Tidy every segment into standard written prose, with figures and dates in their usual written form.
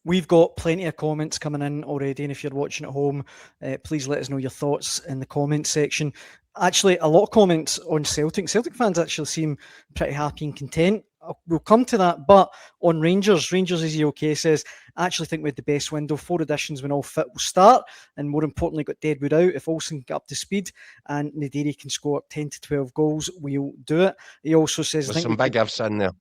We've got plenty of comments coming in already, and if you're watching at home, please let us know your thoughts in the comments section. Actually, a lot of comments on Celtic. Celtic fans actually seem pretty happy and content. We'll come to that, but on Rangers is okay, says, I actually think we had the best window. 4 additions when all fit will start, and more importantly, got Deadwood out. If Olsen can get up to speed and Naderi can score 10 to 12 goals, we'll do it. He also says... There's some big ifs in there.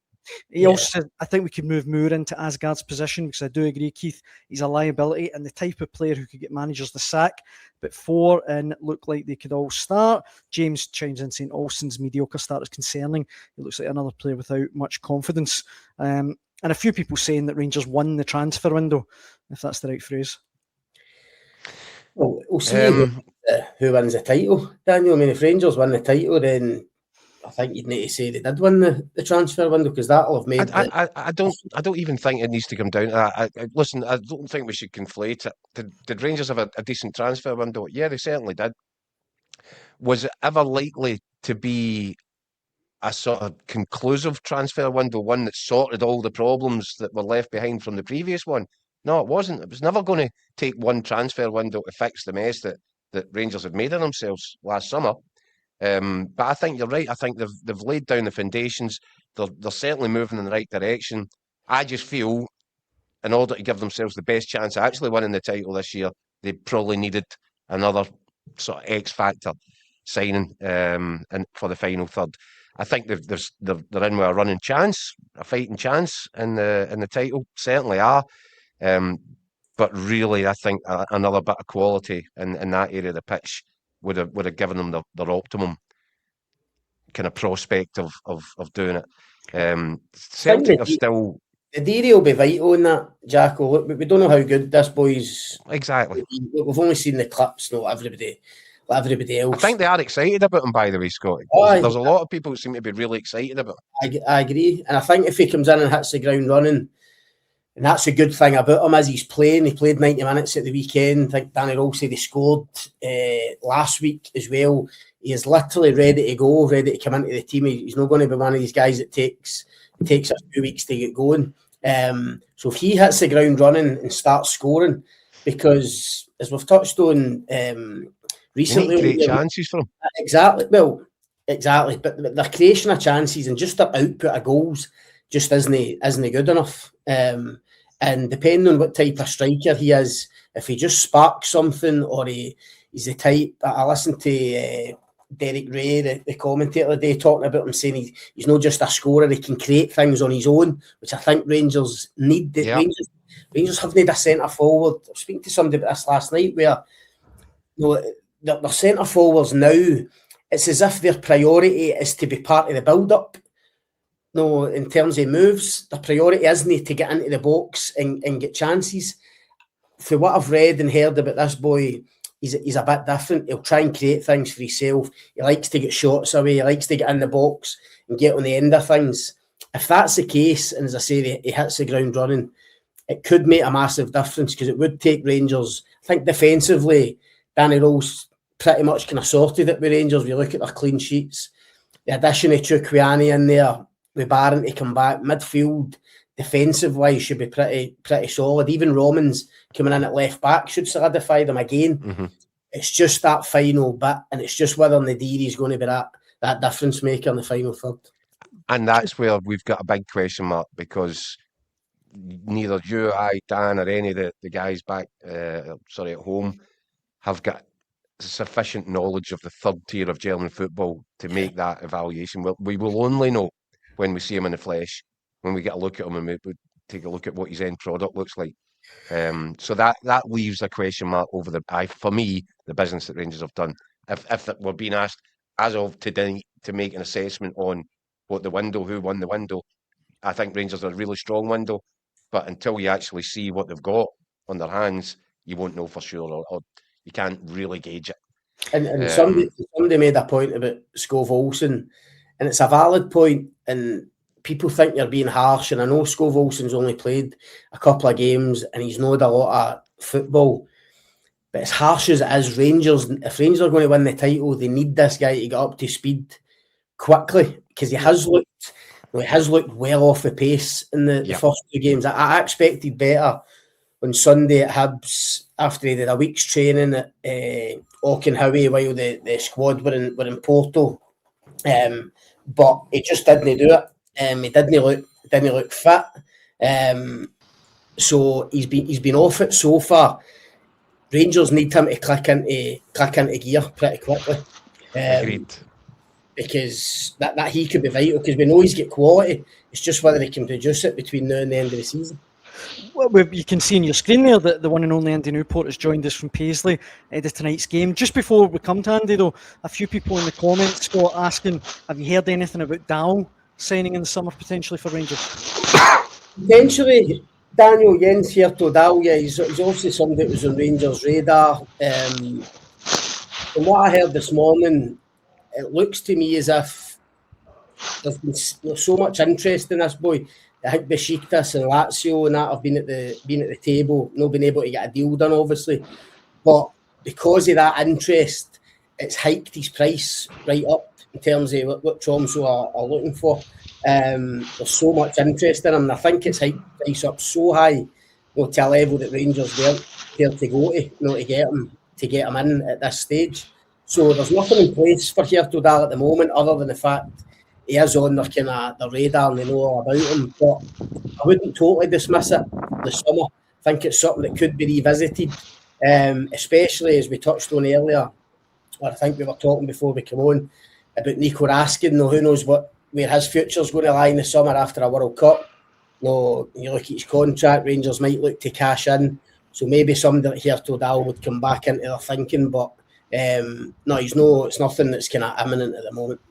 He also said, I think we could move Moore into Asgard's position, because I do agree, Keith, he's a liability and the type of player who could get managers the sack. But 4 and look like they could all start. James chimes in saying Olsen's mediocre start is concerning. He looks like another player without much confidence. And a few people saying that Rangers won the transfer window, if that's the right phrase. Well, we'll see who wins the title, Daniel. I mean, if Rangers win the title, then I think you'd need to say they did win the transfer window, because that'll have made. I don't even think it needs to come down to that. Listen, I don't think we should conflate it. Did Rangers have a decent transfer window? Yeah, they certainly did. Was it ever likely to be a sort of conclusive transfer window, one that sorted all the problems that were left behind from the previous one? No, it wasn't. It was never going to take one transfer window to fix the mess that Rangers had made of themselves last summer. But I think you're right. I think they've laid down the foundations. They're certainly moving in the right direction. I just feel, in order to give themselves the best chance of actually winning the title this year, they probably needed another sort of X factor signing and for the final third. I think they're in with a running chance, a fighting chance in the title. Certainly are. But really, I think another bit of quality in that area of the pitch would have given them their optimum kind of prospect of doing it. Celtic are still... Naderi will be vital in that, Jacko. Look, we don't know how good this boy's... Exactly. We've only seen the clips, not everybody else. I think they are excited about him, by the way, Scott. There's a lot of people who seem to be really excited about him. I agree. And I think if he comes in and hits the ground running, and that's a good thing about him as he's playing. He played 90 minutes at the weekend. I think Danny Rohl said he scored last week as well. He is literally ready to go, ready to come into the team. He's not going to be one of these guys that takes us 2 weeks to get going. So if he hits the ground running and starts scoring, because as we've touched on recently... Great chances for him. Exactly. Well, exactly. But their creation of chances and just their output of goals just isn't good enough. And depending on what type of striker he is, if he just sparks something, or he's the type... I listened to Derek Ray, the commentator the day, talking about him, saying he's not just a scorer, he can create things on his own, which I think Rangers need. Yeah. Rangers have need a centre forward. I was speaking to somebody about this last night, where their centre forwards now, it's as if their priority is to be part of the build-up. No, in terms of moves, the priority isn't to get into the box and get chances. For what I've read and heard about this boy, he's a bit different. He'll try and create things for himself. He likes to get shots away. He likes to get in the box and get on the end of things. If that's the case, and as I say, he hits the ground running, it could make a massive difference, because it would take Rangers... I think defensively, Danny Rohl's pretty much kind of sorted it with Rangers. We look at their clean sheets. The addition of Chukwueze in there, with Barron to come back, midfield, defensive-wise, should be pretty solid. Even Romans coming in at left-back should solidify them again. Mm-hmm. It's just that final bit, and it's just whether Naderi is going to be that difference-maker in the final third. And that's where we've got a big question mark, because neither you, I, Dan, or any of the guys back, at home, have got sufficient knowledge of the third tier of German football to make that evaluation. We will only know when we see him in the flesh, when we get a look at him and we take a look at what his end product looks like. So that leaves a question mark over for me, the business that Rangers have done. If we're being asked as of today to make an assessment on who won the window, I think Rangers are a really strong window, but until you actually see what they've got on their hands, you won't know for sure, or you can't really gauge it. And somebody made a point about Skov Olsen, and it's a valid point, and people think you're being harsh, and I know Skov Olsen's only played a couple of games and he's not a lot of football, but as harsh as it is, if Rangers are going to win the title, they need this guy to get up to speed quickly, because he has looked well off the pace in the first 2 games. I expected better on Sunday at Hibs after he did a week's training at Auchenhowie while the squad were in Porto. But he just didn't do it. He didn't look fit. So he's been off it so far. Rangers need him to click into gear pretty quickly. Agreed. Because that he could be vital, because we know he's got quality. It's just whether he can produce it between now and the end of the season. Well, you can see on your screen there that the one and only Andy Newport has joined us from Paisley to tonight's game. Just before we come to Andy, though, a few people in the comments, Scott, asking, have you heard anything about Dow signing in the summer potentially for Rangers? Potentially, Daniel Jens here to Dow, yeah, he's obviously somebody that was on Rangers' radar. From what I heard this morning, it looks to me as if there's been so much interest in this boy. I think Besiktas and Lazio and that have been at the table, not been able to get a deal done, obviously. But because of that interest, it's hiked his price right up in terms of what Tromsø are looking for. There's so much interest in him, and I think it's hiked the price up so high, to a level that Rangers weren't there to go to get him in at this stage. So there's nothing in place for Hjertodal at the moment, other than the fact he is on their radar and they know all about him. But I wouldn't totally dismiss it this summer. I think it's something that could be revisited, especially as we touched on earlier, or I think we were talking before we came on, about Nico Raskin. Who knows where his future's going to lie in the summer after a World Cup. You look at his contract, Rangers might look to cash in. So maybe somebody like Hjertodal would come back into their thinking, but no, it's nothing that's kind of imminent at the moment.